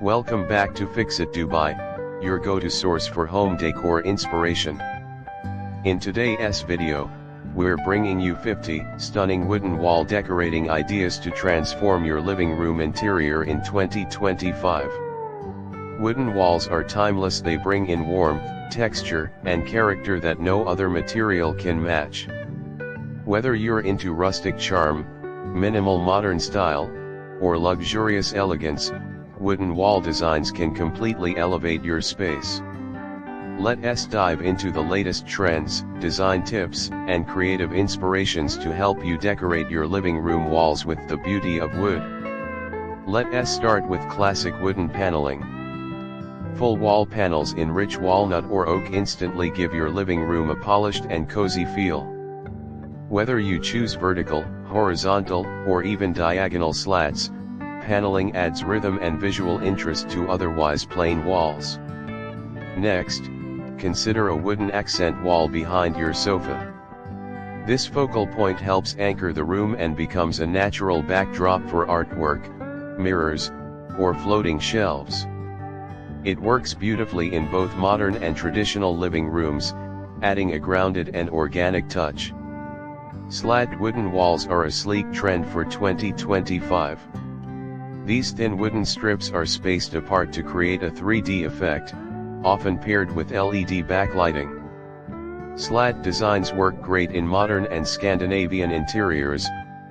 Welcome back to Fix It Dubai, your go-to source for home decor inspiration. In today's video, we're bringing you 50 stunning wooden wall decorating ideas to transform your living room interior in 2025. Wooden walls are timeless. They bring in warmth, texture, and character that no other material can match. Whether you're into rustic charm, minimal modern style, or luxurious elegance, wooden wall designs can completely elevate your space. Let's dive into the latest trends, design tips, and creative inspirations to help you decorate your living room walls with the beauty of wood. Let's start with classic wooden paneling. Full wall panels in rich walnut or oak instantly give your living room a polished and cozy feel. Whether you choose vertical, horizontal, or even diagonal slats, paneling adds rhythm and visual interest to otherwise plain walls. Next, consider a wooden accent wall behind your sofa. This focal point helps anchor the room and becomes a natural backdrop for artwork, mirrors, or floating shelves. It works beautifully in both modern and traditional living rooms, adding a grounded and organic touch. Slat wooden walls are a sleek trend for 2025. These thin wooden strips are spaced apart to create a 3D effect, often paired with LED backlighting. Slat designs work great in modern and Scandinavian interiors,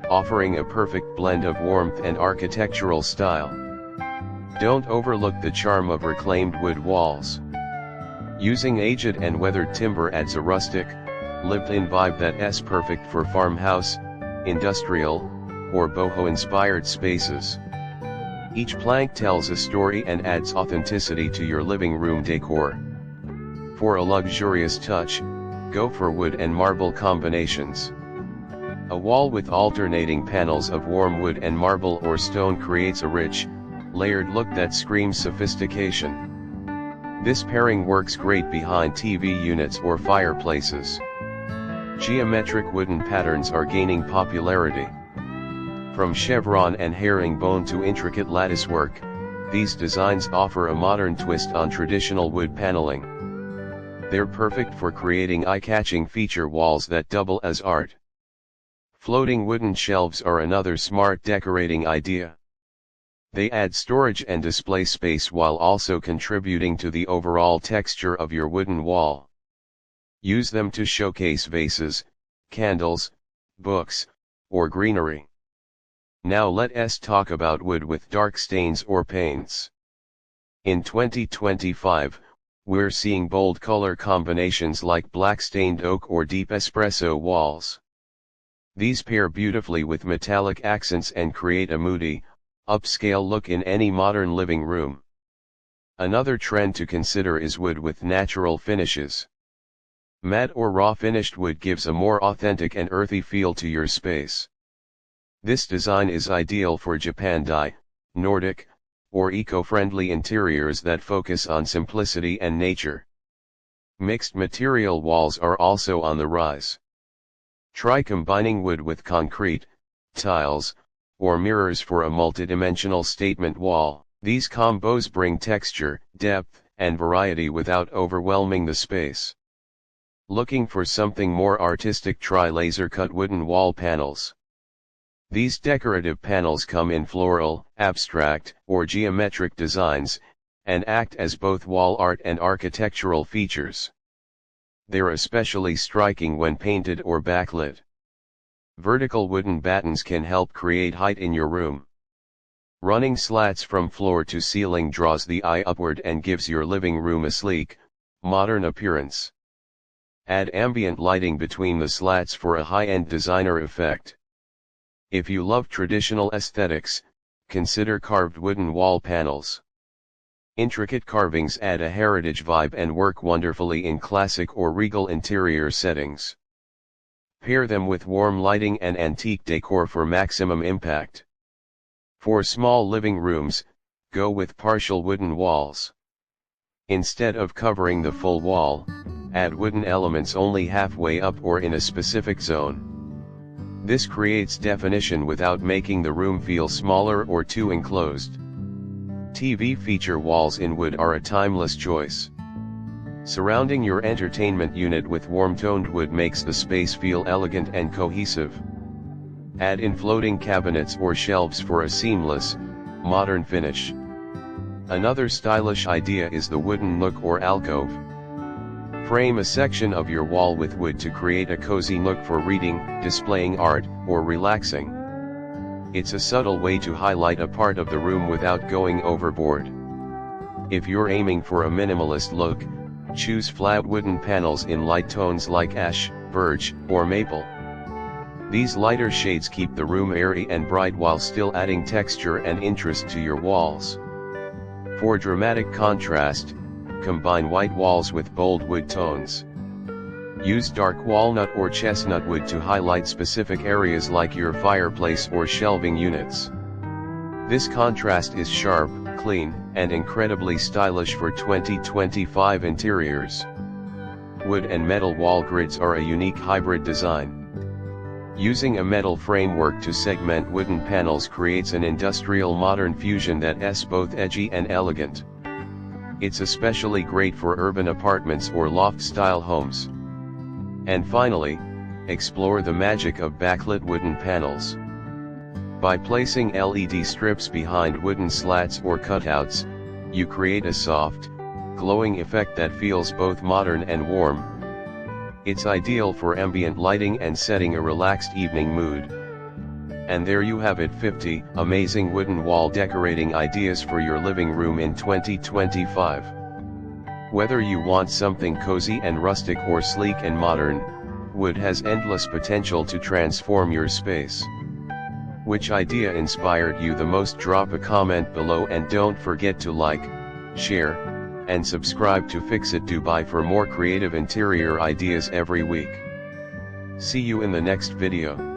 offering a perfect blend of warmth and architectural style. Don't overlook the charm of reclaimed wood walls. Using aged and weathered timber adds a rustic, lived-in vibe that's perfect for farmhouse, industrial, or boho-inspired spaces. Each plank tells a story and adds authenticity to your living room decor. For a luxurious touch, go for wood and marble combinations. A wall with alternating panels of warm wood and marble or stone creates a rich, layered look that screams sophistication. This pairing works great behind TV units or fireplaces. Geometric wooden patterns are gaining popularity. From chevron and herringbone to intricate lattice work, these designs offer a modern twist on traditional wood paneling. They're perfect for creating eye-catching feature walls that double as art. Floating wooden shelves are another smart decorating idea. They add storage and display space while also contributing to the overall texture of your wooden wall. Use them to showcase vases, candles, books, or greenery. Now let's talk about wood with dark stains or paints. In 2025, we're seeing bold color combinations like black stained oak or deep espresso walls. These pair beautifully with metallic accents and create a moody, upscale look in any modern living room. Another trend to consider is wood with natural finishes. Matte or raw finished wood gives a more authentic and earthy feel to your space. This design is ideal for Japandi, Nordic, or eco-friendly interiors that focus on simplicity and nature. Mixed material walls are also on the rise. Try combining wood with concrete, tiles, or mirrors for a multidimensional statement wall. These combos bring texture, depth, and variety without overwhelming the space. Looking for something more artistic? Try laser-cut wooden wall panels. These decorative panels come in floral, abstract, or geometric designs, and act as both wall art and architectural features. They're especially striking when painted or backlit. Vertical wooden battens can help create height in your room. Running slats from floor to ceiling draws the eye upward and gives your living room a sleek, modern appearance. Add ambient lighting between the slats for a high-end designer effect. If you love traditional aesthetics, consider carved wooden wall panels. Intricate carvings add a heritage vibe and work wonderfully in classic or regal interior settings. Pair them with warm lighting and antique decor for maximum impact. For small living rooms, go with partial wooden walls. Instead of covering the full wall, add wooden elements only halfway up or in a specific zone. This creates definition without making the room feel smaller or too enclosed. TV feature walls in wood are a timeless choice. Surrounding your entertainment unit with warm-toned wood makes the space feel elegant and cohesive. Add in floating cabinets or shelves for a seamless, modern finish. Another stylish idea is the wooden nook or alcove. Frame a section of your wall with wood to create a cozy nook for reading, displaying art, or relaxing. It's a subtle way to highlight a part of the room without going overboard. If you're aiming for a minimalist look, choose flat wooden panels in light tones like ash, birch, or maple. These lighter shades keep the room airy and bright while still adding texture and interest to your walls. For dramatic contrast, combine white walls with bold wood tones. Use dark walnut or chestnut wood to highlight specific areas like your fireplace or shelving units. This contrast is sharp, clean, and incredibly stylish for 2025 interiors. Wood and metal wall grids are a unique hybrid design. Using a metal framework to segment wooden panels creates an industrial modern fusion that's both edgy and elegant. It's especially great for urban apartments or loft-style homes. And finally, explore the magic of backlit wooden panels. By placing LED strips behind wooden slats or cutouts, you create a soft, glowing effect that feels both modern and warm. It's ideal for ambient lighting and setting a relaxed evening mood. And there you have it, 50 amazing wooden wall decorating ideas for your living room in 2025. Whether you want something cozy and rustic or sleek and modern, wood has endless potential to transform your space. Which idea inspired you the most? Drop a comment below and don't forget to like, share, and subscribe to Fix It Dubai for more creative interior ideas every week. See you in the next video.